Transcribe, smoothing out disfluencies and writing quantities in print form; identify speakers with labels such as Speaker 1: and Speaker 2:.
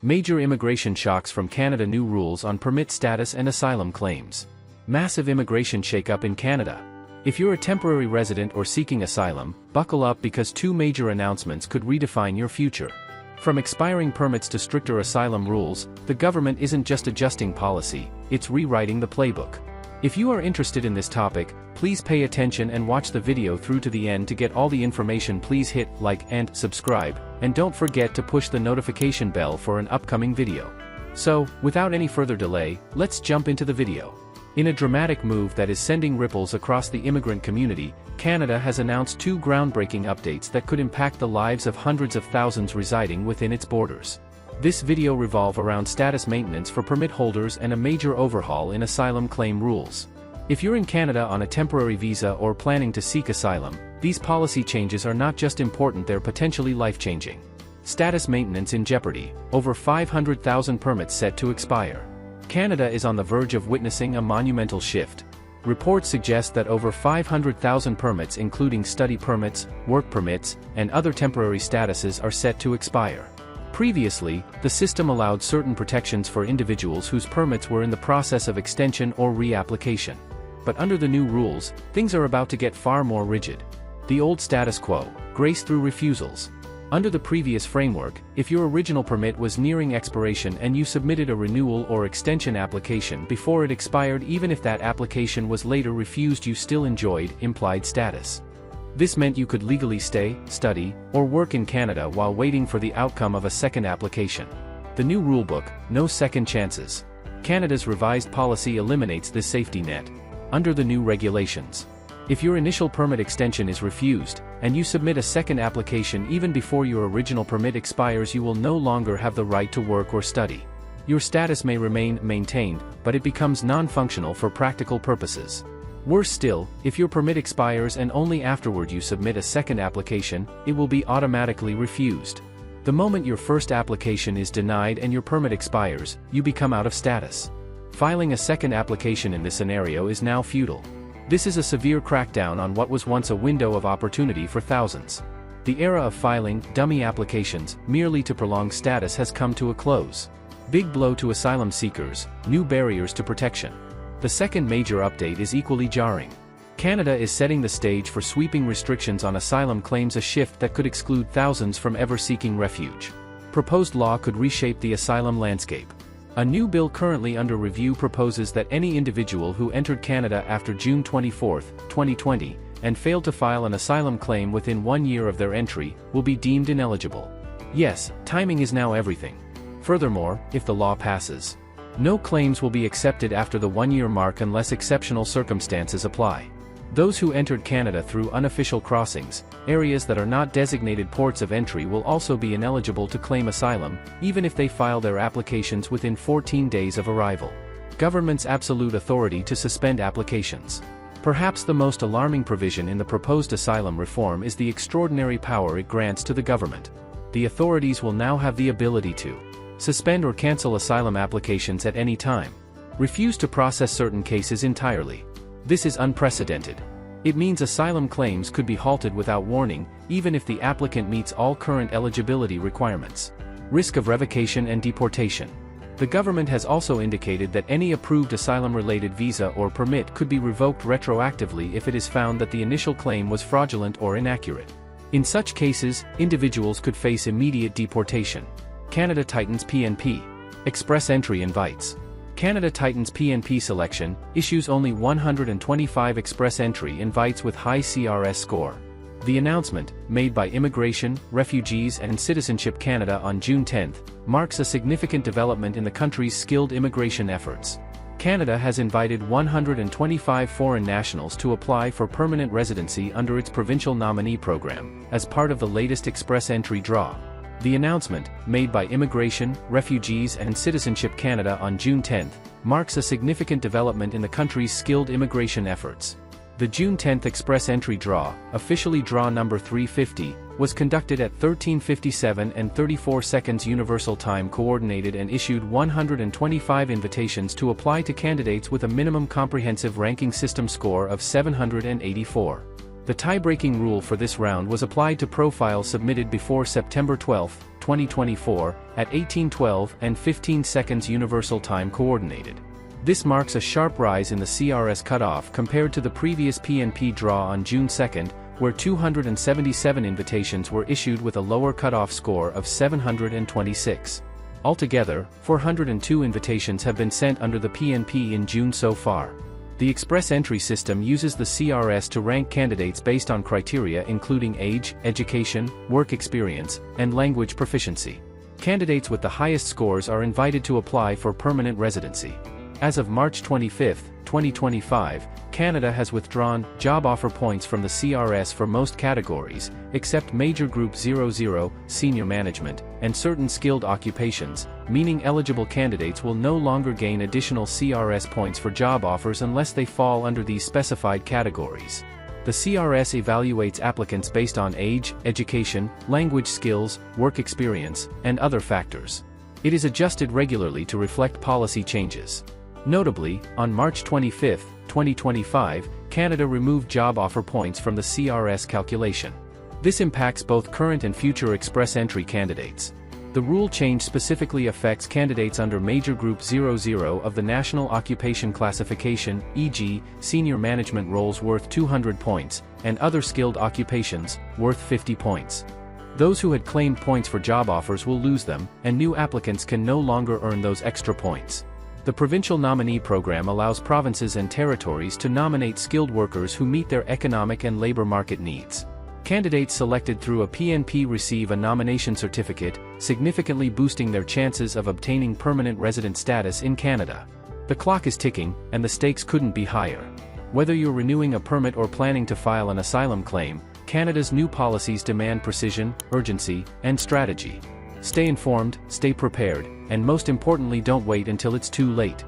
Speaker 1: Major immigration shocks from Canada. New rules on permit status and asylum claims. Massive immigration shakeup in Canada. If you're a temporary resident or seeking asylum, buckle up because two major announcements could redefine your future. From expiring permits to stricter asylum rules, the government isn't just adjusting policy, it's rewriting the playbook. If you are interested in this topic, please pay attention and watch the video through to the end to get all the information. Please hit like and subscribe, and don't forget to push the notification bell for an upcoming video. So, without any further delay, let's jump into the video. In a dramatic move that is sending ripples across the immigrant community, Canada has announced two groundbreaking updates that could impact the lives of hundreds of thousands residing within its borders. This video revolves around status maintenance for permit holders and a major overhaul in asylum claim rules. If you're in Canada on a temporary visa or planning to seek asylum, these policy changes are not just important, they're potentially life-changing. Status maintenance in jeopardy, over 500,000 permits set to expire. Canada is on the verge of witnessing a monumental shift. Reports suggest that over 500,000 permits, including study permits, work permits, and other temporary statuses, are set to expire. Previously, the system allowed certain protections for individuals whose permits were in the process of extension or reapplication. But under the new rules, things are about to get far more rigid. The old status quo, grace through refusals. Under the previous framework, if your original permit was nearing expiration and you submitted a renewal or extension application before it expired, even if that application was later refused, you still enjoyed implied status. This meant you could legally stay, study, or work in Canada while waiting for the outcome of a second application. The new rulebook, no second chances. Canada's revised policy eliminates this safety net. Under the new regulations, if your initial permit extension is refused, and you submit a second application even before your original permit expires, you will no longer have the right to work or study. Your status may remain maintained, but it becomes non-functional for practical purposes. Worse still, if your permit expires and only afterward you submit a second application, it will be automatically refused. The moment your first application is denied and your permit expires, you become out of status. Filing a second application in this scenario is now futile. This is a severe crackdown on what was once a window of opportunity for thousands. The era of filing dummy applications merely to prolong status has come to a close. Big blow to asylum seekers, new barriers to protection. The second major update is equally jarring. Canada is setting the stage for sweeping restrictions on asylum claims, a shift that could exclude thousands from ever seeking refuge. Proposed law could reshape the asylum landscape. A new bill currently under review proposes that any individual who entered Canada after June 24, 2020, and failed to file an asylum claim within 1 year of their entry, will be deemed ineligible. Yes, timing is now everything. Furthermore, if the law passes, no claims will be accepted after the 1-year mark unless exceptional circumstances apply. Those who entered Canada through unofficial crossings, areas that are not designated ports of entry, will also be ineligible to claim asylum, even if they file their applications within 14 days of arrival. Government's absolute authority to suspend applications. Perhaps the most alarming provision in the proposed asylum reform is the extraordinary power it grants to the government. The authorities will now have the ability to suspend or cancel asylum applications at any time. Refuse to process certain cases entirely. This is unprecedented. It means asylum claims could be halted without warning, even if the applicant meets all current eligibility requirements. Risk of revocation and deportation. The government has also indicated that any approved asylum-related visa or permit could be revoked retroactively if it is found that the initial claim was fraudulent or inaccurate. In such cases, individuals could face immediate deportation. Canada tightens PNP. Express entry invites. Canada tightens PNP selection, issues only 125 express entry invites with high CRS score. The announcement, made by Immigration, Refugees and Citizenship Canada on June 10, marks a significant development in the country's skilled immigration efforts. Canada has invited 125 foreign nationals to apply for permanent residency under its Provincial Nominee Program, as part of the latest express entry draw. The announcement, made by Immigration, Refugees and Citizenship Canada on June 10, marks a significant development in the country's skilled immigration efforts. The June 10 express entry draw, officially draw number 350, was conducted at 13:57 and 34 seconds Universal Time Coordinated and issued 125 invitations to apply to candidates with a minimum comprehensive ranking system score of 784. The tie-breaking rule for this round was applied to profiles submitted before September 12, 2024, at 18:12 and 15 seconds Universal Time Coordinated. This marks a sharp rise in the CRS cutoff compared to the previous PNP draw on June 2, where 277 invitations were issued with a lower cutoff score of 726. Altogether, 402 invitations have been sent under the PNP in June so far. The express entry system uses the CRS to rank candidates based on criteria including age, education, work experience, and language proficiency. Candidates with the highest scores are invited to apply for permanent residency. As of March 25, 2025, Canada has withdrawn job offer points from the CRS for most categories, except Major Group 00, Senior Management, and certain skilled occupations, meaning eligible candidates will no longer gain additional CRS points for job offers unless they fall under these specified categories. The CRS evaluates applicants based on age, education, language skills, work experience, and other factors. It is adjusted regularly to reflect policy changes. Notably, on March 25, 2025, Canada removed job offer points from the CRS calculation. This impacts both current and future express entry candidates. The rule change specifically affects candidates under Major Group 00 of the National Occupation Classification, e.g., senior management roles worth 200 points, and other skilled occupations, worth 50 points. Those who had claimed points for job offers will lose them, and new applicants can no longer earn those extra points. The Provincial Nominee Program allows provinces and territories to nominate skilled workers who meet their economic and labor market needs. Candidates selected through a PNP receive a nomination certificate, significantly boosting their chances of obtaining permanent resident status in Canada. The clock is ticking, and the stakes couldn't be higher. Whether you're renewing a permit or planning to file an asylum claim, Canada's new policies demand precision, urgency, and strategy. Stay informed, stay prepared, and most importantly, don't wait until it's too late.